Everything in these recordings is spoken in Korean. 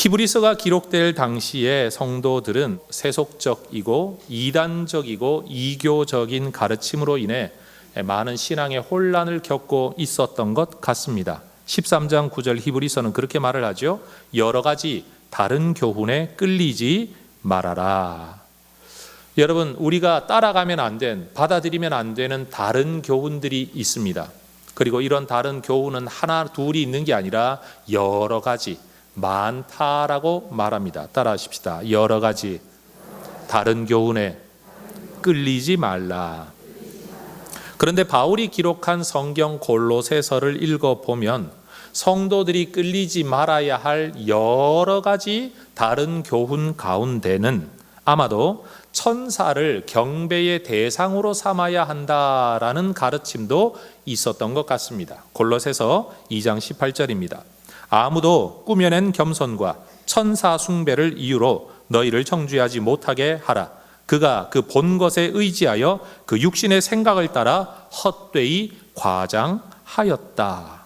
히브리서가 기록될 당시에 성도들은 세속적이고 이단적이고 이교적인 가르침으로 인해 많은 신앙의 혼란을 겪고 있었던 것 같습니다. 13장 9절 히브리서는 그렇게 말을 하죠. 여러 가지 다른 교훈에 끌리지 말아라. 여러분, 우리가 따라가면 안 된, 받아들이면 안 되는 다른 교훈들이 있습니다. 그리고 이런 다른 교훈은 하나 둘이 있는 게 아니라 여러 가지, 많다라고 말합니다. 따라하십시다. 여러 가지 다른 교훈에 끌리지 말라. 그런데 바울이 기록한 성경 골로새서를 읽어보면 성도들이 끌리지 말아야 할 여러 가지 다른 교훈 가운데는 아마도 천사를 경배의 대상으로 삼아야 한다라는 가르침도 있었던 것 같습니다. 골로새서 2장 18절입니다. 아무도 꾸며낸 겸손과 천사 숭배를 이유로 너희를 정죄하지 못하게 하라. 그가 그 본 것에 의지하여 그 육신의 생각을 따라 헛되이 과장하였다.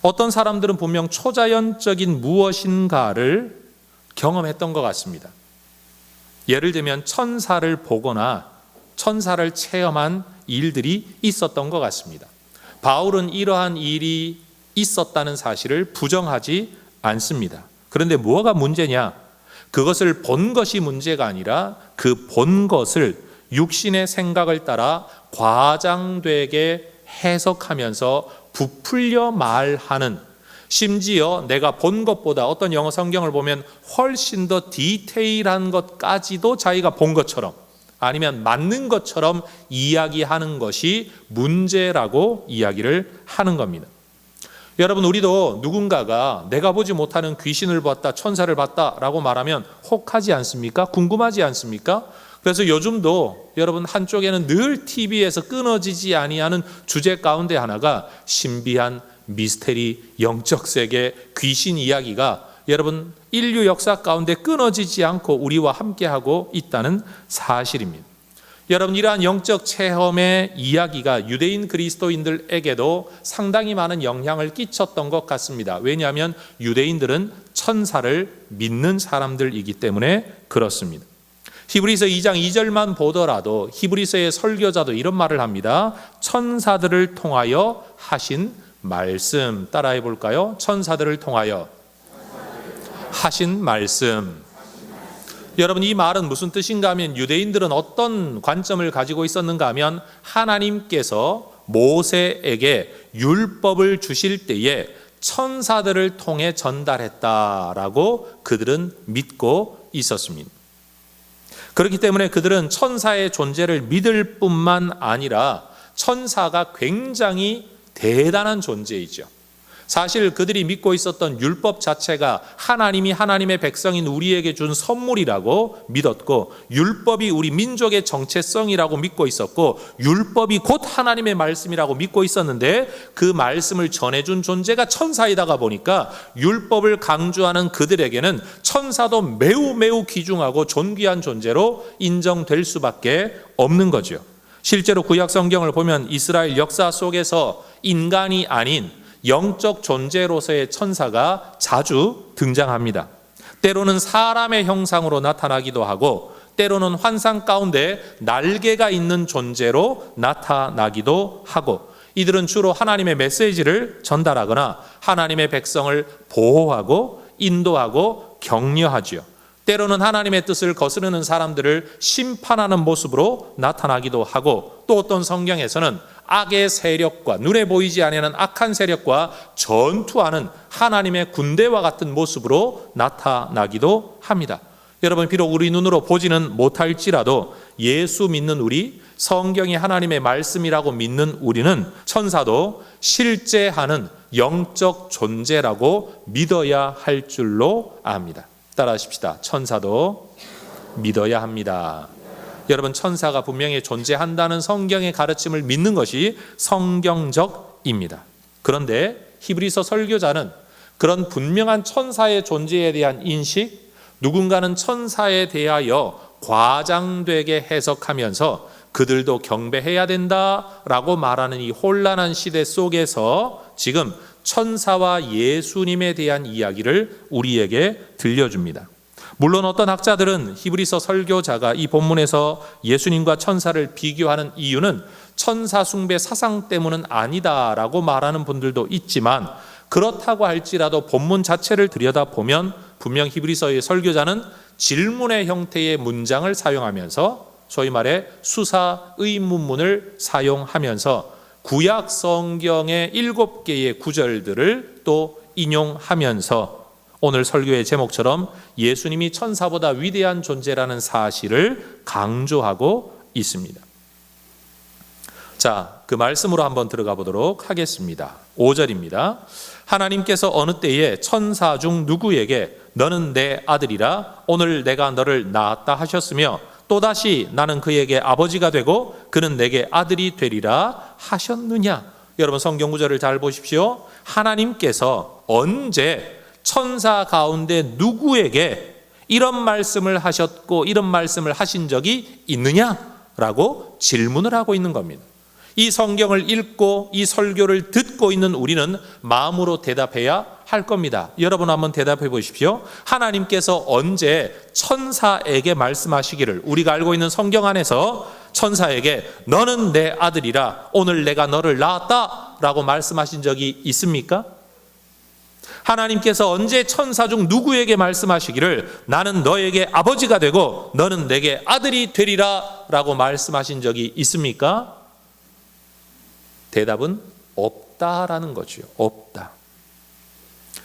어떤 사람들은 분명 초자연적인 무엇인가를 경험했던 것 같습니다. 예를 들면 천사를 보거나 천사를 체험한 일들이 있었던 것 같습니다. 바울은 이러한 일이 있었다는 사실을 부정하지 않습니다. 그런데 뭐가 문제냐? 그것을 본 것이 문제가 아니라 그 본 것을 육신의 생각을 따라 과장되게 해석하면서 부풀려 말하는, 심지어 내가 본 것보다 어떤 영어 성경을 보면 훨씬 더 디테일한 것까지도 자기가 본 것처럼 아니면 맞는 것처럼 이야기하는 것이 문제라고 이야기를 하는 겁니다. 여러분, 우리도 누군가가 내가 보지 못하는 귀신을 봤다, 천사를 봤다라고 말하면 혹하지 않습니까? 궁금하지 않습니까? 그래서 요즘도 여러분 한쪽에는 늘 TV에서 끊어지지 아니하는 주제 가운데 하나가 신비한 미스테리, 영적 세계, 귀신 이야기가 여러분 인류 역사 가운데 끊어지지 않고 우리와 함께하고 있다는 사실입니다. 여러분, 이러한 영적 체험의 이야기가 유대인 그리스도인들에게도 상당히 많은 영향을 끼쳤던 것 같습니다. 왜냐하면 유대인들은 천사를 믿는 사람들이기 때문에 그렇습니다. 히브리서 2장 2절만 보더라도 히브리서의 설교자도 이런 말을 합니다. 천사들을 통하여 하신 말씀. 따라해 볼까요? 천사들을 통하여 하신 말씀. 여러분, 이 말은 무슨 뜻인가 하면 유대인들은 어떤 관점을 가지고 있었는가 하면 하나님께서 모세에게 율법을 주실 때에 천사들을 통해 전달했다라고 그들은 믿고 있었습니다. 그렇기 때문에 그들은 천사의 존재를 믿을 뿐만 아니라 천사가 굉장히 대단한 존재이죠. 사실 그들이 믿고 있었던 율법 자체가 하나님이 하나님의 백성인 우리에게 준 선물이라고 믿었고, 율법이 우리 민족의 정체성이라고 믿고 있었고, 율법이 곧 하나님의 말씀이라고 믿고 있었는데 그 말씀을 전해준 존재가 천사이다가 보니까 율법을 강조하는 그들에게는 천사도 매우 매우 귀중하고 존귀한 존재로 인정될 수밖에 없는 거죠. 실제로 구약 성경을 보면 이스라엘 역사 속에서 인간이 아닌 영적 존재로서의 천사가 자주 등장합니다. 때로는 사람의 형상으로 나타나기도 하고 때로는 환상 가운데 날개가 있는 존재로 나타나기도 하고, 이들은 주로 하나님의 메시지를 전달하거나 하나님의 백성을 보호하고 인도하고 격려하지요. 때로는 하나님의 뜻을 거스르는 사람들을 심판하는 모습으로 나타나기도 하고, 또 어떤 성경에서는 악의 세력과 눈에 보이지 아니하는 악한 세력과 전투하는 하나님의 군대와 같은 모습으로 나타나기도 합니다. 여러분, 비록 우리 눈으로 보지는 못할지라도 예수 믿는 우리, 성경이 하나님의 말씀이라고 믿는 우리는 천사도 실제하는 영적 존재라고 믿어야 할 줄로 압니다. 따라하십시다. 천사도 믿어야 합니다. 여러분, 천사가 분명히 존재한다는 성경의 가르침을 믿는 것이 성경적입니다. 그런데 히브리서 설교자는 그런 분명한 천사의 존재에 대한 인식, 누군가는 천사에 대하여 과장되게 해석하면서 그들도 경배해야 된다라고 말하는 이 혼란한 시대 속에서 지금 천사와 예수님에 대한 이야기를 우리에게 들려줍니다. 물론 어떤 학자들은 히브리서 설교자가 이 본문에서 예수님과 천사를 비교하는 이유는 천사 숭배 사상 때문은 아니다라고 말하는 분들도 있지만, 그렇다고 할지라도 본문 자체를 들여다보면 분명 히브리서의 설교자는 질문의 형태의 문장을 사용하면서 소위 말해 수사 의문문을 사용하면서 구약 성경의 7개의 구절들을 또 인용하면서 오늘 설교의 제목처럼 예수님이 천사보다 위대한 존재라는 사실을 강조하고 있습니다. 자, 그 말씀으로 한번 들어가 보도록 하겠습니다. 5절입니다. 하나님께서 어느 때에 천사 중 누구에게 너는 내 아들이라 오늘 내가 너를 낳았다 하셨으며 또다시 나는 그에게 아버지가 되고 그는 내게 아들이 되리라 하셨느냐? 여러분 성경 구절을 잘 보십시오. 하나님께서 언제 천사 가운데 누구에게 이런 말씀을 하셨고 이런 말씀을 하신 적이 있느냐라고 질문을 하고 있는 겁니다. 이 성경을 읽고 이 설교를 듣고 있는 우리는 마음으로 대답해야 할 겁니다. 여러분 한번 대답해 보십시오. 하나님께서 언제 천사에게 말씀하시기를, 우리가 알고 있는 성경 안에서 천사에게 너는 내 아들이라 오늘 내가 너를 낳았다 라고 말씀하신 적이 있습니까? 하나님께서 언제 천사 중 누구에게 말씀하시기를 나는 너에게 아버지가 되고 너는 내게 아들이 되리라 라고 말씀하신 적이 있습니까? 대답은 없다라는 거죠. 없다.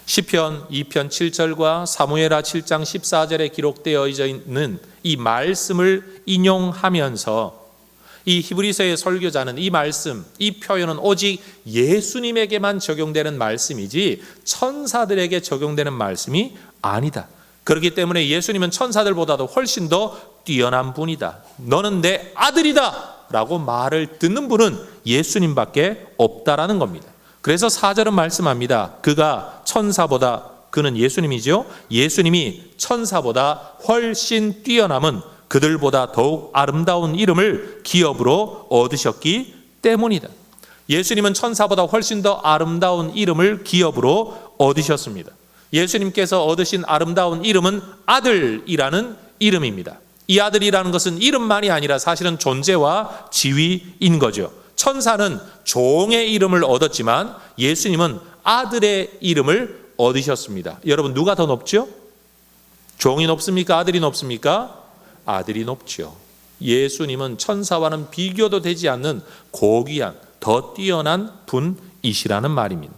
시편 2편 7절과 사무엘하 7장 14절에 기록되어 있는 이 말씀을 인용하면서 이 히브리서의 설교자는 이 말씀, 이 표현은 오직 예수님에게만 적용되는 말씀이지 천사들에게 적용되는 말씀이 아니다. 그렇기 때문에 예수님은 천사들보다도 훨씬 더 뛰어난 분이다. 너는 내 아들이다 라고 말을 듣는 분은 예수님밖에 없다라는 겁니다. 그래서 4절은 말씀합니다. 그가 천사보다, 그는 예수님이죠. 예수님이 천사보다 훨씬 뛰어남은 그들보다 더욱 아름다운 이름을 기업으로 얻으셨기 때문이다. 예수님은 천사보다 훨씬 더 아름다운 이름을 기업으로 얻으셨습니다. 예수님께서 얻으신 아름다운 이름은 아들이라는 이름입니다. 이 아들이라는 것은 이름만이 아니라 사실은 존재와 지위인 거죠. 천사는 종의 이름을 얻었지만 예수님은 아들의 이름을 얻으셨습니다. 여러분 누가 더 높죠? 종이 높습니까? 아들이 높습니까? 아들이 높죠. 예수님은 천사와는 비교도 되지 않는 고귀한, 더 뛰어난 분이시라는 말입니다.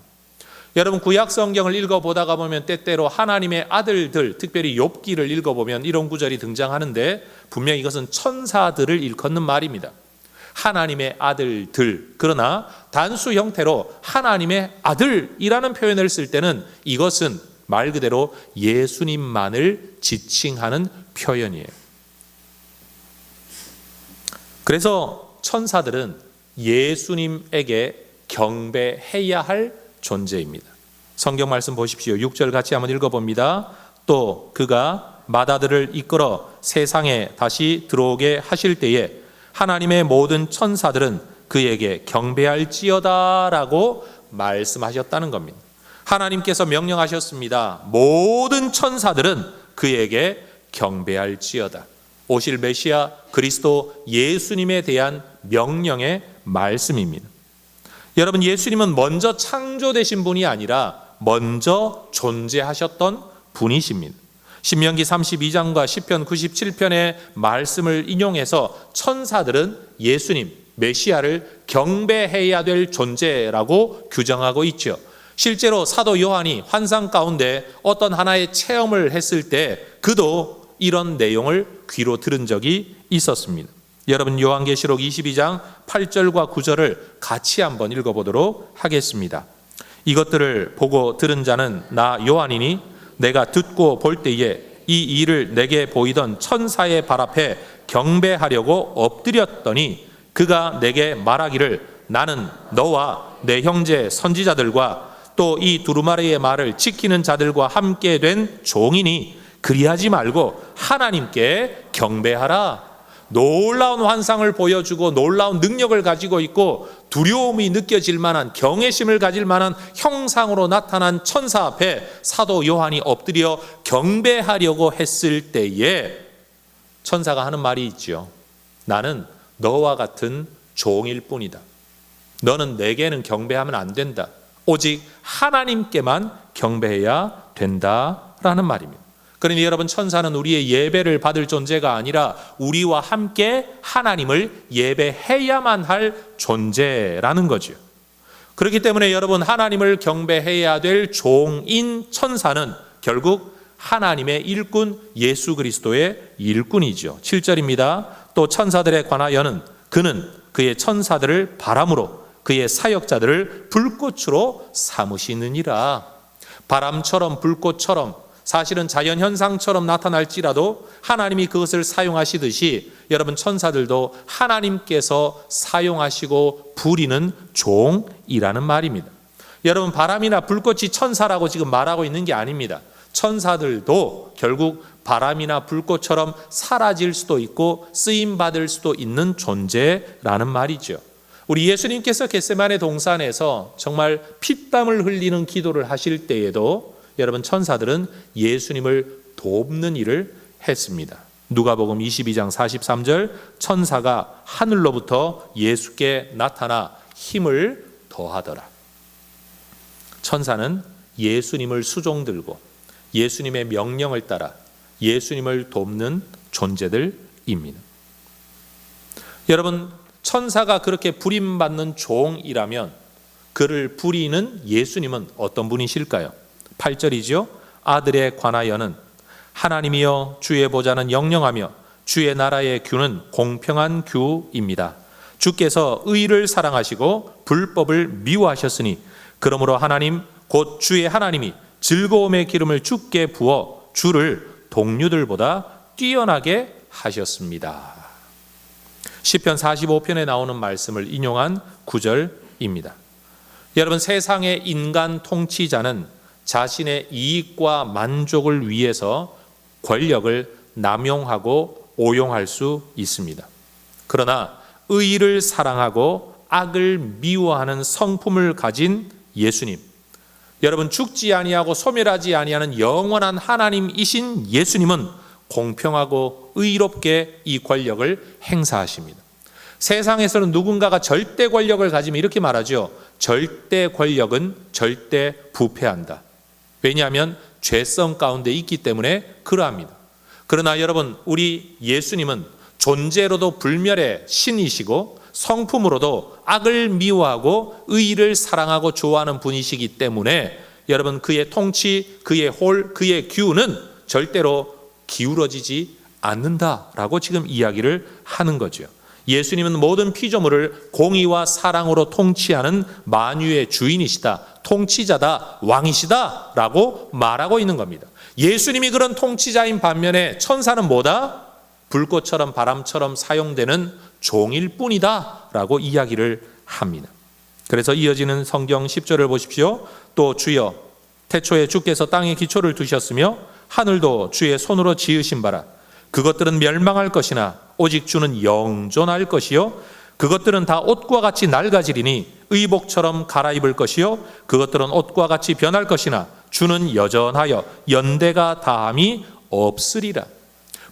여러분 구약 성경을 읽어보다가 보면 때때로 하나님의 아들들, 특별히 욥기를 읽어보면 이런 구절이 등장하는데 분명히 이것은 천사들을 일컫는 말입니다. 하나님의 아들들, 그러나 단수 형태로 하나님의 아들이라는 표현을 쓸 때는 이것은 말 그대로 예수님만을 지칭하는 표현이에요. 그래서 천사들은 예수님에게 경배해야 할 존재입니다. 성경 말씀 보십시오. 6절 같이 한번 읽어봅니다. 또 그가 맏아들을 이끌어 세상에 다시 들어오게 하실 때에 하나님의 모든 천사들은 그에게 경배할지어다 라고 말씀하셨다는 겁니다. 하나님께서 명령하셨습니다. 모든 천사들은 그에게 경배할지어다. 오실 메시아 그리스도 예수님에 대한 명령의 말씀입니다. 여러분 예수님은 먼저 창조되신 분이 아니라 먼저 존재하셨던 분이십니다. 신명기 32장과 시편 97편의 말씀을 인용해서 천사들은 예수님, 메시아를 경배해야 될 존재라고 규정하고 있죠. 실제로 사도 요한이 환상 가운데 어떤 하나의 체험을 했을 때 그도 이런 내용을 귀로 들은 적이 있었습니다. 여러분 요한계시록 22장 8절과 9절을 같이 한번 읽어보도록 하겠습니다. 이것들을 보고 들은 자는 나 요한이니 내가 듣고 볼 때에 이 일을 내게 보이던 천사의 발 앞에 경배하려고 엎드렸더니 그가 내게 말하기를 나는 너와 내 형제 선지자들과 또 이 두루마리의 말을 지키는 자들과 함께 된 종이니 그리하지 말고 하나님께 경배하라. 놀라운 환상을 보여주고 놀라운 능력을 가지고 있고 두려움이 느껴질 만한, 경외심을 가질 만한 형상으로 나타난 천사 앞에 사도 요한이 엎드려 경배하려고 했을 때에 천사가 하는 말이 있죠. 나는 너와 같은 종일 뿐이다. 너는 내게는 경배하면 안 된다. 오직 하나님께만 경배해야 된다라는 말입니다. 그러니 여러분, 천사는 우리의 예배를 받을 존재가 아니라 우리와 함께 하나님을 예배해야만 할 존재라는 거죠. 그렇기 때문에 여러분, 하나님을 경배해야 될 종인 천사는 결국 하나님의 일꾼 예수 그리스도의 일꾼이죠. 7절입니다. 또 천사들에 관하여는 그는 그의 천사들을 바람으로 그의 사역자들을 불꽃으로 삼으시느니라. 바람처럼 불꽃처럼 사실은 자연현상처럼 나타날지라도 하나님이 그것을 사용하시듯이 여러분, 천사들도 하나님께서 사용하시고 부리는 종이라는 말입니다. 여러분, 바람이나 불꽃이 천사라고 지금 말하고 있는 게 아닙니다. 천사들도 결국 바람이나 불꽃처럼 사라질 수도 있고 쓰임받을 수도 있는 존재라는 말이죠. 우리 예수님께서 겟세마네 동산에서 정말 피땀을 흘리는 기도를 하실 때에도 여러분, 천사들은 예수님을 돕는 일을 했습니다. 누가복음 22장 43절, 천사가 하늘로부터 예수께 나타나 힘을 더하더라. 천사는 예수님을 수종들고 예수님의 명령을 따라 예수님을 돕는 존재들입니다. 여러분, 천사가 그렇게 부림받는 종이라면 그를 부리는 예수님은 어떤 분이실까요? 8절이죠. 아들에 관하여는 하나님이여 주의 보좌는 영영하며 주의 나라의 규는 공평한 규입니다. 주께서 의를 사랑하시고 불법을 미워하셨으니 그러므로 하나님 곧 주의 하나님이 즐거움의 기름을 주께 부어 주를 동류들보다 뛰어나게 하셨습니다. 시편 45편에 나오는 말씀을 인용한 구절입니다. 여러분, 세상의 인간 통치자는 자신의 이익과 만족을 위해서 권력을 남용하고 오용할 수 있습니다. 그러나 의를 사랑하고 악을 미워하는 성품을 가진 예수님, 여러분, 죽지 아니하고 소멸하지 아니하는 영원한 하나님이신 예수님은 공평하고 의롭게 이 권력을 행사하십니다. 세상에서는 누군가가 절대 권력을 가지면 이렇게 말하죠. 절대 권력은 절대 부패한다. 왜냐하면 죄성 가운데 있기 때문에 그러합니다. 그러나 여러분, 우리 예수님은 존재로도 불멸의 신이시고 성품으로도 악을 미워하고 의를 사랑하고 좋아하는 분이시기 때문에 여러분, 그의 통치, 그의 홀, 그의 규는 절대로 기울어지지 않는다라고 지금 이야기를 하는 거죠. 예수님은 모든 피조물을 공의와 사랑으로 통치하는 만유의 주인이시다, 통치자다, 왕이시다 라고 말하고 있는 겁니다. 예수님이 그런 통치자인 반면에 천사는 뭐다? 불꽃처럼 바람처럼 사용되는 종일 뿐이다 라고 이야기를 합니다. 그래서 이어지는 성경 10절을 보십시오. 또 주여 태초에 주께서 땅에 기초를 두셨으며 하늘도 주의 손으로 지으신 바라. 그것들은 멸망할 것이나 오직 주는 영존할 것이요 그것들은 다 옷과 같이 낡아지리니 의복처럼 갈아입을 것이요 그것들은 옷과 같이 변할 것이나 주는 여전하여 연대가 다함이 없으리라.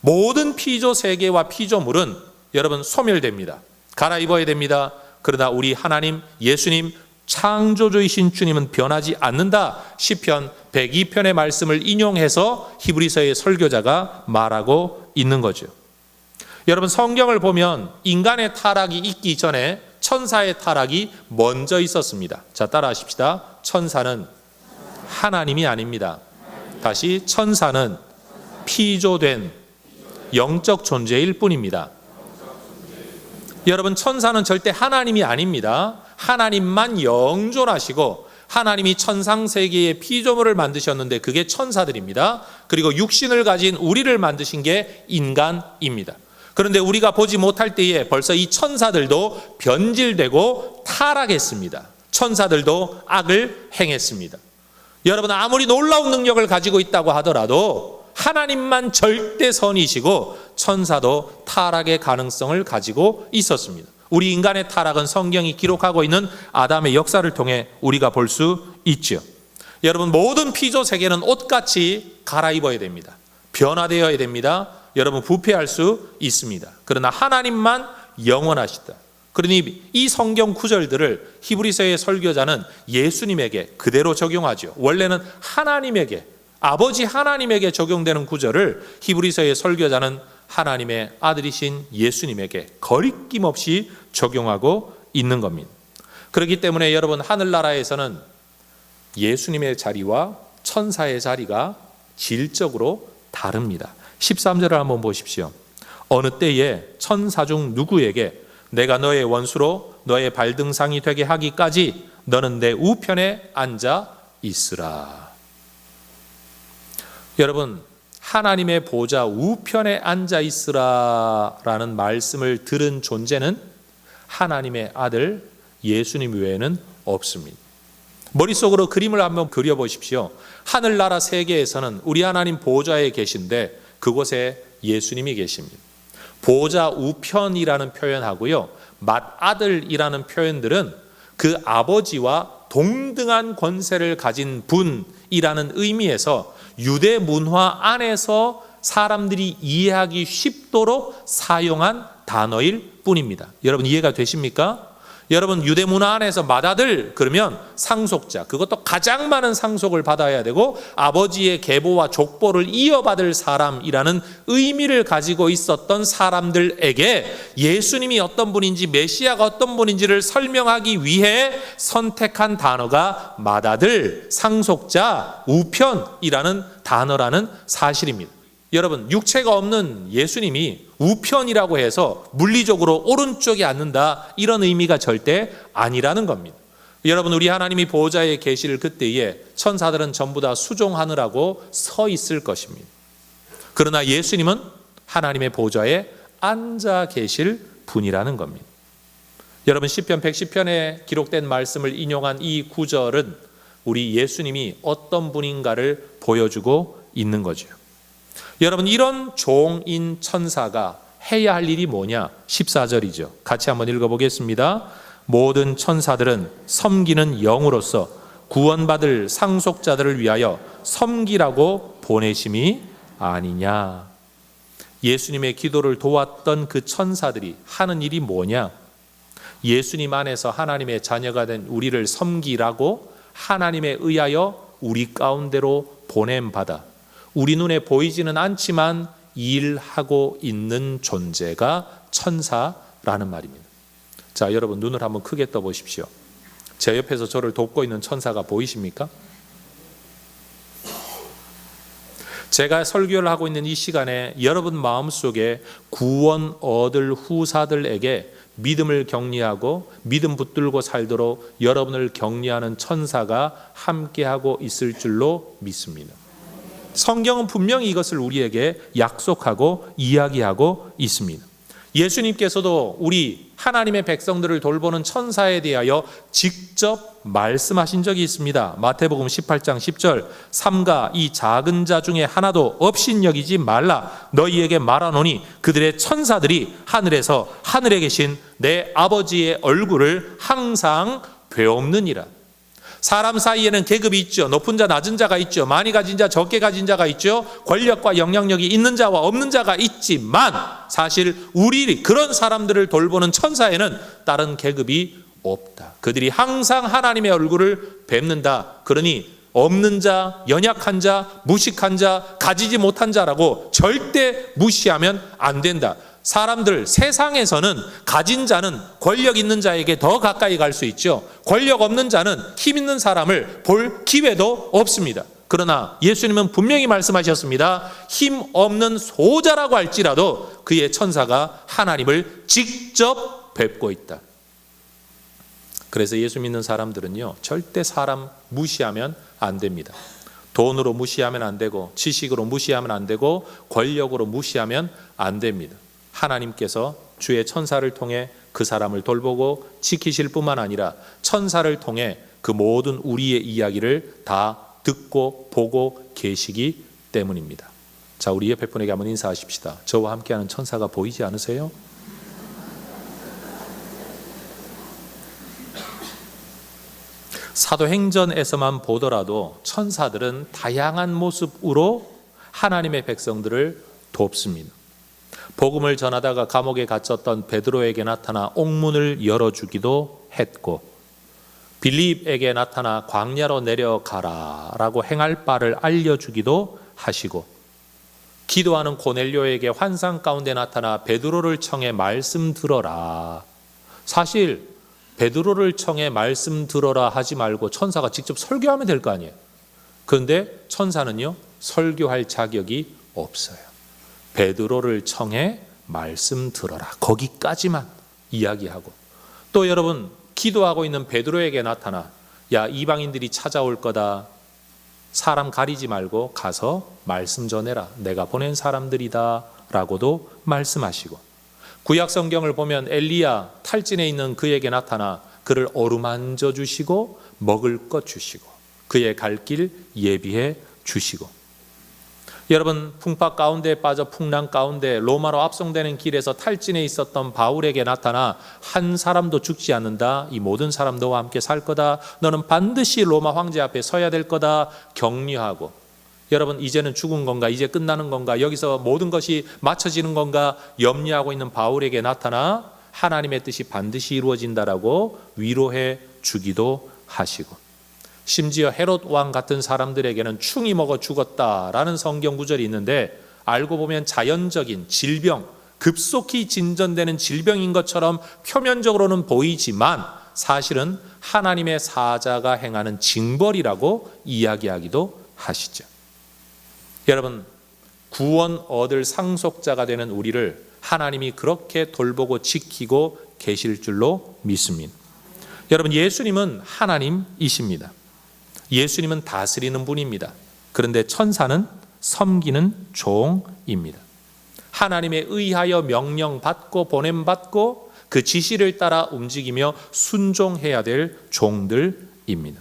모든 피조 세계와 피조물은 여러분 소멸됩니다. 갈아입어야 됩니다. 그러나 우리 하나님 예수님 창조주이신 주님은 변하지 않는다. 시편 102편의 말씀을 인용해서 히브리서의 설교자가 말하고 있는 거죠. 여러분, 성경을 보면 인간의 타락이 있기 전에 천사의 타락이 먼저 있었습니다. 자, 따라하십시다. 천사는 하나님이 아닙니다. 다시, 천사는 피조된 영적 존재일 뿐입니다. 여러분, 천사는 절대 하나님이 아닙니다. 하나님만 영존하시고 하나님이 천상세계의 피조물을 만드셨는데 그게 천사들입니다. 그리고 육신을 가진 우리를 만드신 게 인간입니다. 그런데 우리가 보지 못할 때에 벌써 이 천사들도 변질되고 타락했습니다. 천사들도 악을 행했습니다. 여러분, 아무리 놀라운 능력을 가지고 있다고 하더라도 하나님만 절대 선이시고 천사도 타락의 가능성을 가지고 있었습니다. 우리 인간의 타락은 성경이 기록하고 있는 아담의 역사를 통해 우리가 볼 수 있죠. 여러분, 모든 피조 세계는 옷같이 갈아입어야 됩니다. 변화되어야 됩니다. 여러분, 부패할 수 있습니다. 그러나 하나님만 영원하시다. 그러니 이 성경 구절들을 히브리서의 설교자는 예수님에게 그대로 적용하죠. 원래는 하나님에게, 아버지 하나님에게 적용되는 구절을 히브리서의 설교자는 하나님의 아들이신 예수님에게 거리낌 없이 적용하고 있는 겁니다. 그렇기 때문에 여러분, 하늘나라에서는 예수님의 자리와 천사의 자리가 질적으로 다릅니다. 13절을 한번 보십시오. 어느 때에 천사 중 누구에게 내가 너의 원수로 너의 발등상이 되게 하기까지 너는 내 우편에 앉아 있으라. 여러분, 하나님의 보좌 우편에 앉아 있으라라는 말씀을 들은 존재는 하나님의 아들 예수님 외에는 없습니다. 머릿속으로 그림을 한번 그려보십시오. 하늘나라 세계에서는 우리 하나님 보좌에 계신데 그곳에 예수님이 계십니다. 보좌 우편이라는 표현하고요, 맏아들이라는 표현들은 그 아버지와 동등한 권세를 가진 분이라는 의미에서 유대 문화 안에서 사람들이 이해하기 쉽도록 사용한 단어일 뿐입니다. 여러분, 이해가 되십니까? 여러분, 유대 문화 안에서 맏아들 그러면 상속자, 그것도 가장 많은 상속을 받아야 되고 아버지의 계보와 족보를 이어받을 사람이라는 의미를 가지고 있었던 사람들에게 예수님이 어떤 분인지, 메시아가 어떤 분인지를 설명하기 위해 선택한 단어가 맏아들, 상속자, 우편이라는 단어라는 사실입니다. 여러분, 육체가 없는 예수님이 우편이라고 해서 물리적으로 오른쪽에 앉는다, 이런 의미가 절대 아니라는 겁니다. 여러분, 우리 하나님이 보호자에 계실 그때에 천사들은 전부 다 수종하느라고 서 있을 것입니다. 그러나 예수님은 하나님의 보좌에 앉아 계실 분이라는 겁니다. 여러분, 시편 110편에 기록된 말씀을 인용한 이 구절은 우리 예수님이 어떤 분인가를 보여주고 있는 거죠. 여러분, 이런 종인 천사가 해야 할 일이 뭐냐? 14절이죠. 같이 한번 읽어보겠습니다. 모든 천사들은 섬기는 영으로서 구원받을 상속자들을 위하여 섬기라고 보내심이 아니냐. 예수님의 기도를 도왔던 그 천사들이 하는 일이 뭐냐? 예수님 안에서 하나님의 자녀가 된 우리를 섬기라고 하나님에 의하여 우리 가운데로 보냄받아 우리 눈에 보이지는 않지만 일하고 있는 존재가 천사라는 말입니다. 자, 여러분, 눈을 한번 크게 떠보십시오. 제 옆에서 저를 돕고 있는 천사가 보이십니까? 제가 설교를 하고 있는 이 시간에 여러분 마음속에 구원 얻을 후사들에게 믿음을 격려하고 믿음 붙들고 살도록 여러분을 격려하는 천사가 함께하고 있을 줄로 믿습니다. 성경은 분명히 이것을 우리에게 약속하고 이야기하고 있습니다. 예수님께서도 우리 하나님의 백성들을 돌보는 천사에 대하여 직접 말씀하신 적이 있습니다. 마태복음 18장 10절, 삼가 이 작은 자 중에 하나도 업신여기지 말라. 너희에게 말하노니 그들의 천사들이 하늘에서 하늘에 계신 내 아버지의 얼굴을 항상 배옵느니라. 사람 사이에는 계급이 있죠. 높은 자, 낮은 자가 있죠. 많이 가진 자, 적게 가진 자가 있죠. 권력과 영향력이 있는 자와 없는 자가 있지만 사실 우리 그런 사람들을 돌보는 천사에는 다른 계급이 없다. 그들이 항상 하나님의 얼굴을 뵙는다. 그러니 없는 자, 연약한 자, 무식한 자, 가지지 못한 자라고 절대 무시하면 안 된다. 사람들, 세상에서는 가진 자는 권력 있는 자에게 더 가까이 갈 수 있죠. 권력 없는 자는 힘 있는 사람을 볼 기회도 없습니다. 그러나 예수님은 분명히 말씀하셨습니다. 힘 없는 소자라고 할지라도 그의 천사가 하나님을 직접 뵙고 있다. 그래서 예수 믿는 사람들은요, 절대 사람 무시하면 안 됩니다. 돈으로 무시하면 안 되고, 지식으로 무시하면 안 되고, 권력으로 무시하면 안 됩니다. 하나님께서 주의 천사를 통해 그 사람을 돌보고 지키실 뿐만 아니라 천사를 통해 그 모든 우리의 이야기를 다 듣고 보고 계시기 때문입니다. 자, 우리 옆에 분에게 한번 인사하십시다. 저와 함께하는 천사가 보이지 않으세요? 사도행전에서만 보더라도 천사들은 다양한 모습으로 하나님의 백성들을 돕습니다. 복음을 전하다가 감옥에 갇혔던 베드로에게 나타나 옥문을 열어주기도 했고, 빌립에게 나타나 광야로 내려가라 라고 행할 바를 알려주기도 하시고, 기도하는 고넬료에게 환상 가운데 나타나 베드로를 청해 말씀 들어라. 사실 베드로를 청해 말씀 들어라 하지 말고 천사가 직접 설교하면 될 거 아니에요. 그런데 천사는요, 설교할 자격이 없어요. 베드로를 청해 말씀 들어라, 거기까지만 이야기하고, 또 여러분, 기도하고 있는 베드로에게 나타나 야, 이방인들이 찾아올 거다, 사람 가리지 말고 가서 말씀 전해라, 내가 보낸 사람들이다 라고도 말씀하시고, 구약 성경을 보면 엘리야 탈진에 있는 그에게 나타나 그를 어루만져 주시고 먹을 것 주시고 그의 갈 길 예비해 주시고, 여러분, 풍파 가운데 빠져 풍랑 가운데 로마로 압송되는 길에서 탈진에 있었던 바울에게 나타나 한 사람도 죽지 않는다, 이 모든 사람 너와 함께 살 거다, 너는 반드시 로마 황제 앞에 서야 될 거다 격려하고, 여러분, 이제는 죽은 건가, 이제 끝나는 건가, 여기서 모든 것이 맞춰지는 건가 염려하고 있는 바울에게 나타나 하나님의 뜻이 반드시 이루어진다라고 위로해 주기도 하시고, 심지어 헤롯 왕 같은 사람들에게는 충이 먹어 죽었다라는 성경 구절이 있는데, 알고 보면 자연적인 질병, 급속히 진전되는 질병인 것처럼 표면적으로는 보이지만 사실은 하나님의 사자가 행하는 징벌이라고 이야기하기도 하시죠. 여러분, 구원 얻을 상속자가 되는 우리를 하나님이 그렇게 돌보고 지키고 계실 줄로 믿습니다. 여러분, 예수님은 하나님이십니다. 예수님은 다스리는 분입니다. 그런데 천사는 섬기는 종입니다. 하나님에 의하여 명령받고 보냄받고 그 지시를 따라 움직이며 순종해야 될 종들입니다.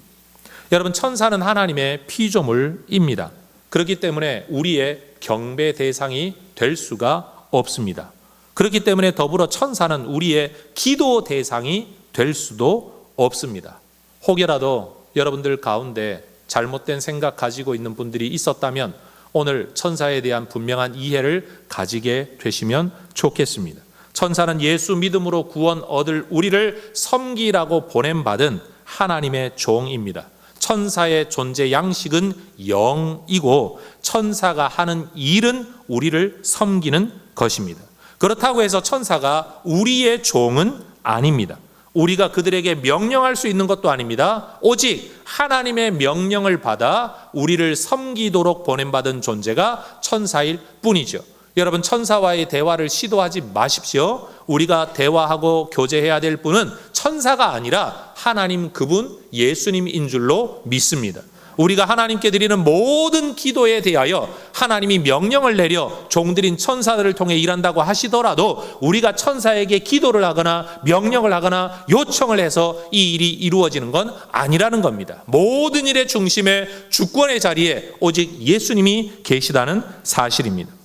여러분, 천사는 하나님의 피조물입니다. 그렇기 때문에 우리의 경배 대상이 될 수가 없습니다. 그렇기 때문에 더불어 천사는 우리의 기도 대상이 될 수도 없습니다. 혹여라도 여러분들 가운데 잘못된 생각 가지고 있는 분들이 있었다면 오늘 천사에 대한 분명한 이해를 가지게 되시면 좋겠습니다. 천사는 예수 믿음으로 구원 얻을 우리를 섬기라고 보냄받은 하나님의 종입니다. 천사의 존재 양식은 영이고 천사가 하는 일은 우리를 섬기는 것입니다. 그렇다고 해서 천사가 우리의 종은 아닙니다. 우리가 그들에게 명령할 수 있는 것도 아닙니다. 오직 하나님의 명령을 받아 우리를 섬기도록 보냄받은 존재가 천사일 뿐이죠. 여러분, 천사와의 대화를 시도하지 마십시오. 우리가 대화하고 교제해야 될 분은 천사가 아니라 하나님, 그분 예수님인 줄로 믿습니다. 우리가 하나님께 드리는 모든 기도에 대하여 하나님이 명령을 내려 종들인 천사들을 통해 일한다고 하시더라도 우리가 천사에게 기도를 하거나 명령을 하거나 요청을 해서 이 일이 이루어지는 건 아니라는 겁니다. 모든 일의 중심에 주권의 자리에 오직 예수님이 계시다는 사실입니다.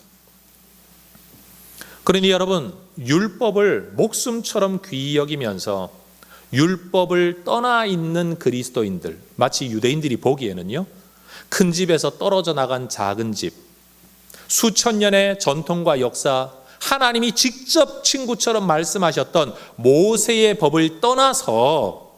그러니 여러분, 율법을 목숨처럼 귀히 여기면서 율법을 떠나 있는 그리스도인들, 마치 유대인들이 보기에는요, 큰 집에서 떨어져 나간 작은 집, 수천 년의 전통과 역사, 하나님이 직접 친구처럼 말씀하셨던 모세의 법을 떠나서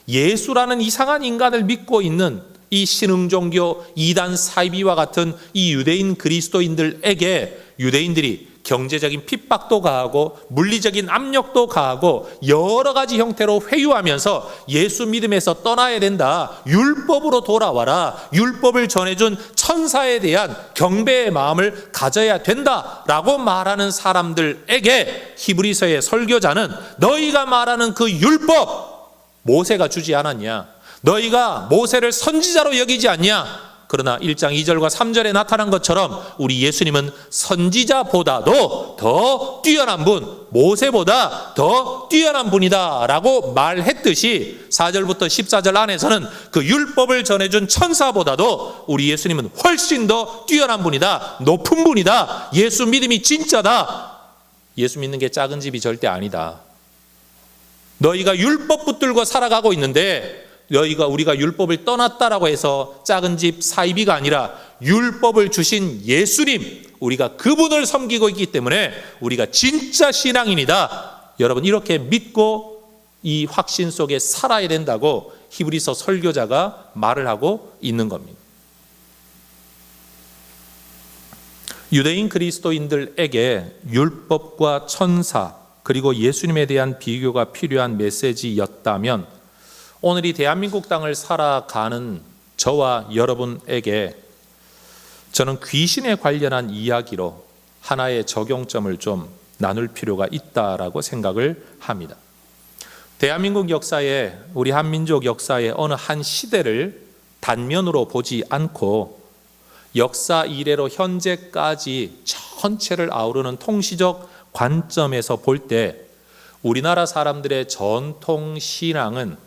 예수라는 이상한 인간을 믿고 있는 이 신흥종교 이단 사이비와 같은 이 유대인 그리스도인들에게 유대인들이 경제적인 핍박도 가하고 물리적인 압력도 가하고 여러 가지 형태로 회유하면서 예수 믿음에서 떠나야 된다, 율법으로 돌아와라, 율법을 전해준 천사에 대한 경배의 마음을 가져야 된다라고 말하는 사람들에게 히브리서의 설교자는 너희가 말하는 그 율법 모세가 주지 않았냐? 너희가 모세를 선지자로 여기지 않냐? 그러나 1장 2절과 3절에 나타난 것처럼 우리 예수님은 선지자보다도 더 뛰어난 분, 모세보다 더 뛰어난 분이다 라고 말했듯이 4절부터 14절 안에서는 그 율법을 전해준 천사보다도 우리 예수님은 훨씬 더 뛰어난 분이다, 높은 분이다, 예수 믿음이 진짜다. 예수 믿는 게 작은 집이 절대 아니다. 너희가 율법 붙들고 살아가고 있는데 우리가 율법을 떠났다라고 해서 작은 집 사이비가 아니라 율법을 주신 예수님, 우리가 그분을 섬기고 있기 때문에 우리가 진짜 신앙인이다. 여러분, 이렇게 믿고 이 확신 속에 살아야 된다고 히브리서 설교자가 말을 하고 있는 겁니다. 유대인 그리스도인들에게 율법과 천사 그리고 예수님에 대한 비교가 필요한 메시지였다면 오늘 이 대한민국 땅을 살아가는 저와 여러분에게 저는 귀신에 관련한 이야기로 하나의 적용점을 좀 나눌 필요가 있다라고 생각을 합니다. 대한민국 역사에, 우리 한민족 역사의 어느 한 시대를 단면으로 보지 않고 역사 이래로 현재까지 전체를 아우르는 통시적 관점에서 볼 때 우리나라 사람들의 전통 신앙은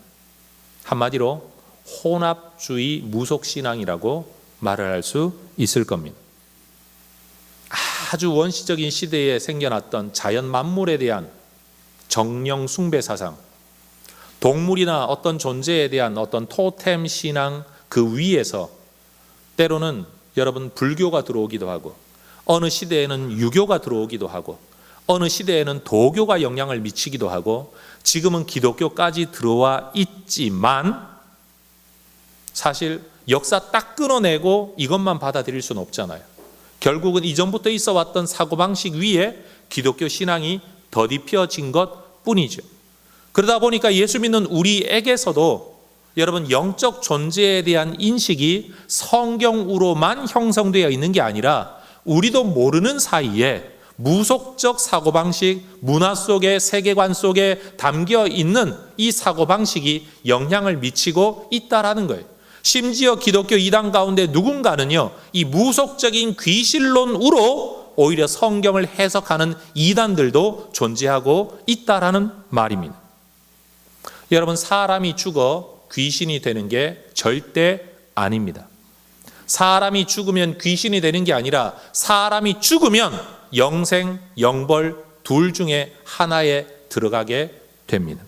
한마디로 혼합주의 무속신앙이라고 말을 할 수 있을 겁니다. 아주 원시적인 시대에 생겨났던 자연 만물에 대한 정령 숭배 사상, 동물이나 어떤 존재에 대한 어떤 토템 신앙 그 위에서 때로는 여러분 불교가 들어오기도 하고 어느 시대에는 유교가 들어오기도 하고 어느 시대에는 도교가 영향을 미치기도 하고 지금은 기독교까지 들어와 있지만 사실 역사 딱 끊어내고 이것만 받아들일 수는 없잖아요. 결국은 이전부터 있어 왔던 사고방식 위에 기독교 신앙이 덧입혀진 것 뿐이죠. 그러다 보니까 예수 믿는 우리에게서도 여러분 영적 존재에 대한 인식이 성경으로만 형성되어 있는 게 아니라 우리도 모르는 사이에 무속적 사고방식, 문화 속에 세계관 속에 담겨 있는 이 사고방식이 영향을 미치고 있다라는 거예요. 심지어 기독교 이단 가운데 누군가는요, 이 무속적인 귀신론으로 오히려 성경을 해석하는 이단들도 존재하고 있다라는 말입니다. 여러분, 사람이 죽어 귀신이 되는 게 절대 아닙니다. 사람이 죽으면 귀신이 되는 게 아니라 사람이 죽으면 영생, 영벌 둘 중에 하나에 들어가게 됩니다.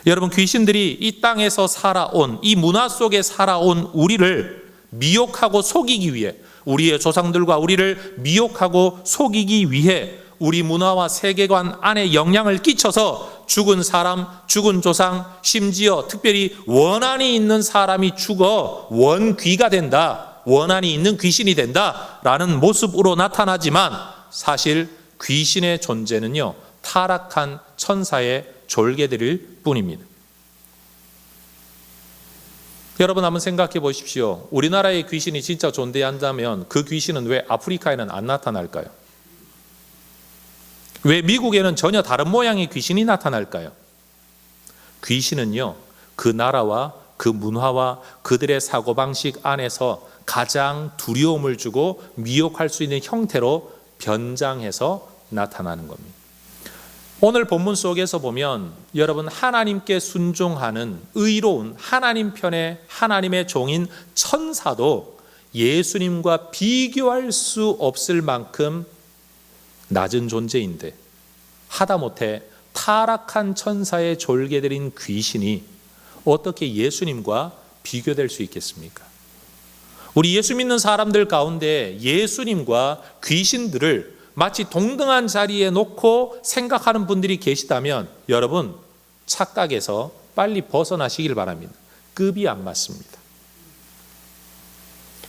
여러분, 귀신들이 이 땅에서 살아온, 이 문화 속에 살아온 우리를 미혹하고 속이기 위해, 우리의 조상들과 우리를 미혹하고 속이기 위해 우리 문화와 세계관 안에 영향을 끼쳐서 죽은 사람, 죽은 조상, 심지어 특별히 원한이 있는 사람이 죽어 원귀가 된다, 원한이 있는 귀신이 된다라는 모습으로 나타나지만 사실 귀신의 존재는요, 타락한 천사의 졸개들일 뿐입니다. 여러분, 한번 생각해 보십시오. 우리나라의 귀신이 진짜 존재한다면 그 귀신은 왜 아프리카에는 안 나타날까요? 왜 미국에는 전혀 다른 모양의 귀신이 나타날까요? 귀신은요, 그 나라와 그 문화와 그들의 사고방식 안에서 가장 두려움을 주고 미혹할 수 있는 형태로 변장해서 나타나는 겁니다. 오늘 본문 속에서 보면 여러분, 하나님께 순종하는 의로운 하나님 편의 하나님의 종인 천사도 예수님과 비교할 수 없을 만큼 낮은 존재인데 하다못해 타락한 천사의 졸개들인 귀신이 어떻게 예수님과 비교될 수 있겠습니까? 우리 예수 믿는 사람들 가운데 예수님과 귀신들을 마치 동등한 자리에 놓고 생각하는 분들이 계시다면 여러분, 착각에서 빨리 벗어나시길 바랍니다. 급이 안 맞습니다.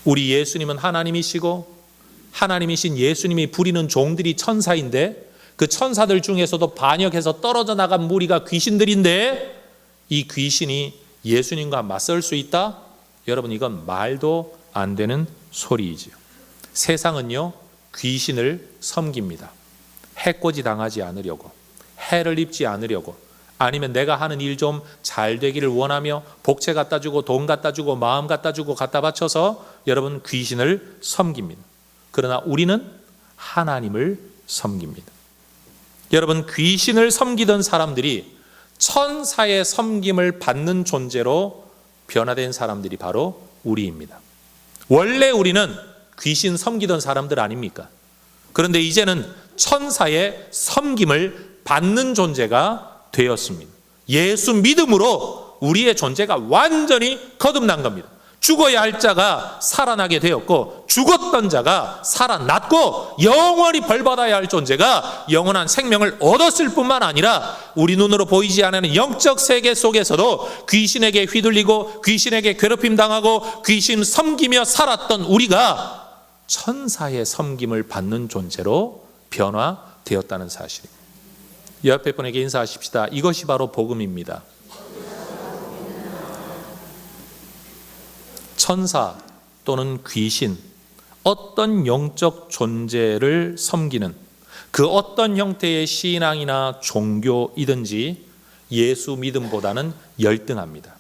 우리 예수님은 하나님이시고 하나님이신 예수님이 부리는 종들이 천사인데 그 천사들 중에서도 반역해서 떨어져 나간 무리가 귀신들인데 이 귀신이 예수님과 맞설 수 있다? 여러분, 이건 말도 안 되는 소리이지요. 세상은요, 귀신을 섬깁니다. 해코지 당하지 않으려고, 해를 입지 않으려고, 아니면 내가 하는 일 좀 잘 되기를 원하며 복채 갖다 주고 돈 갖다 주고 마음 갖다 주고 갖다 바쳐서 여러분 귀신을 섬깁니다. 그러나 우리는 하나님을 섬깁니다. 여러분 귀신을 섬기던 사람들이 천사의 섬김을 받는 존재로 변화된 사람들이 바로 우리입니다. 원래 우리는 귀신 섬기던 사람들 아닙니까? 그런데 이제는 천사의 섬김을 받는 존재가 되었습니다. 예수 믿음으로 우리의 존재가 완전히 거듭난 겁니다. 죽어야 할 자가 살아나게 되었고 죽었던 자가 살아났고 영원히 벌받아야 할 존재가 영원한 생명을 얻었을 뿐만 아니라 우리 눈으로 보이지 않는 영적 세계 속에서도 귀신에게 휘둘리고 귀신에게 괴롭힘 당하고 귀신 섬기며 살았던 우리가 천사의 섬김을 받는 존재로 변화되었다는 사실입니다. 옆에 분에게 인사하십시다. 이것이 바로 복음입니다. 천사 또는 귀신, 어떤 영적 존재를 섬기는 그 어떤 형태의 신앙이나 종교이든지 예수 믿음보다는 열등합니다.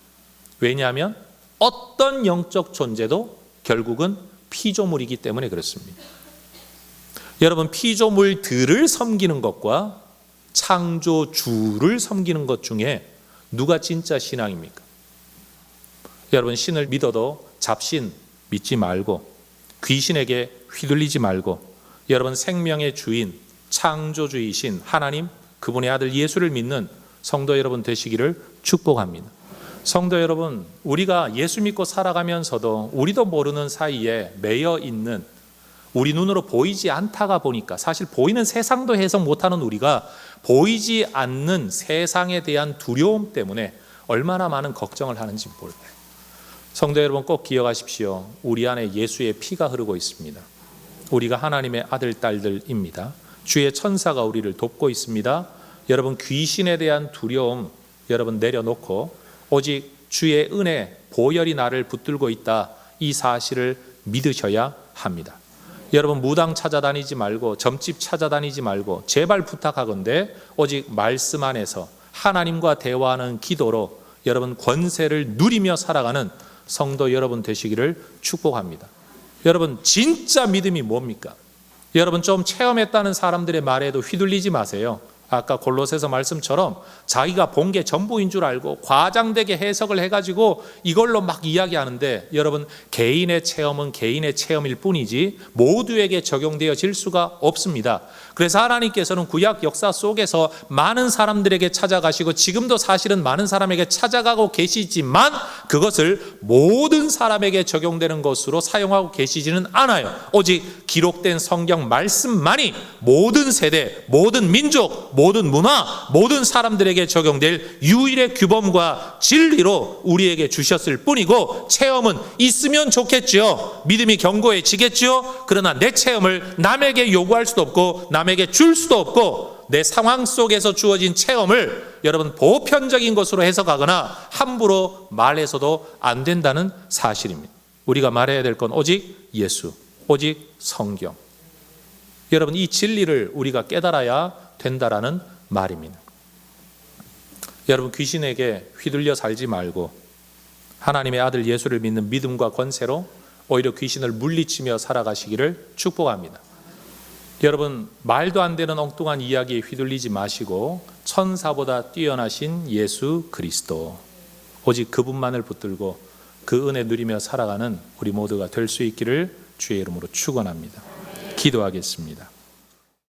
왜냐하면 어떤 영적 존재도 결국은 피조물이기 때문에 그렇습니다. 여러분, 피조물들을 섬기는 것과 창조주를 섬기는 것 중에 누가 진짜 신앙입니까? 여러분, 신을 믿어도 잡신 믿지 말고 귀신에게 휘둘리지 말고 여러분 생명의 주인 창조주이신 하나님 그분의 아들 예수를 믿는 성도 여러분 되시기를 축복합니다. 성도 여러분, 우리가 예수 믿고 살아가면서도 우리도 모르는 사이에 매여 있는 우리 눈으로 보이지 않다가 보니까 사실 보이는 세상도 해석 못하는 우리가 보이지 않는 세상에 대한 두려움 때문에 얼마나 많은 걱정을 하는지 몰라요. 성도 여러분 꼭 기억하십시오. 우리 안에 예수의 피가 흐르고 있습니다. 우리가 하나님의 아들, 딸들입니다. 주의 천사가 우리를 돕고 있습니다. 여러분 귀신에 대한 두려움 여러분 내려놓고 오직 주의 은혜, 보혈이 나를 붙들고 있다. 이 사실을 믿으셔야 합니다. 여러분 무당 찾아다니지 말고 점집 찾아다니지 말고 제발 부탁하건대 오직 말씀 안에서 하나님과 대화하는 기도로 여러분 권세를 누리며 살아가는 성도 여러분 되시기를 축복합니다. 여러분 진짜 믿음이 뭡니까? 여러분 좀 체험했다는 사람들의 말에도 휘둘리지 마세요. 아까 골로새서 말씀처럼 자기가 본 게 전부인 줄 알고 과장되게 해석을 해가지고 이걸로 막 이야기하는데 여러분 개인의 체험은 개인의 체험일 뿐이지 모두에게 적용되어질 수가 없습니다. 그래서 하나님께서는 구약 역사 속에서 많은 사람들에게 찾아가시고 지금도 사실은 많은 사람에게 찾아가고 계시지만 그것을 모든 사람에게 적용되는 것으로 사용하고 계시지는 않아요. 오직 기록된 성경 말씀만이 모든 세대, 모든 민족, 모든 문화, 모든 사람들에게 적용될 유일의 규범과 진리로 우리에게 주셨을 뿐이고 체험은 있으면 좋겠지요. 믿음이 견고해지겠지요. 그러나 내 체험을 남에게 요구할 수도 없고 남에게 줄 수도 없고 내 상황 속에서 주어진 체험을 여러분 보편적인 것으로 해석하거나 함부로 말해서도 안 된다는 사실입니다. 우리가 말해야 될 건 오직 예수, 오직 성경. 여러분 이 진리를 우리가 깨달아야 된다라는 말입니다. 여러분 귀신에게 휘둘려 살지 말고 하나님의 아들 예수를 믿는 믿음과 권세로 오히려 귀신을 물리치며 살아가시기를 축복합니다. 여러분 말도 안 되는 엉뚱한 이야기에 휘둘리지 마시고 천사보다 뛰어나신 예수 그리스도 오직 그분만을 붙들고 그 은혜 누리며 살아가는 우리 모두가 될 수 있기를 주의 이름으로 축원합니다. 기도하겠습니다.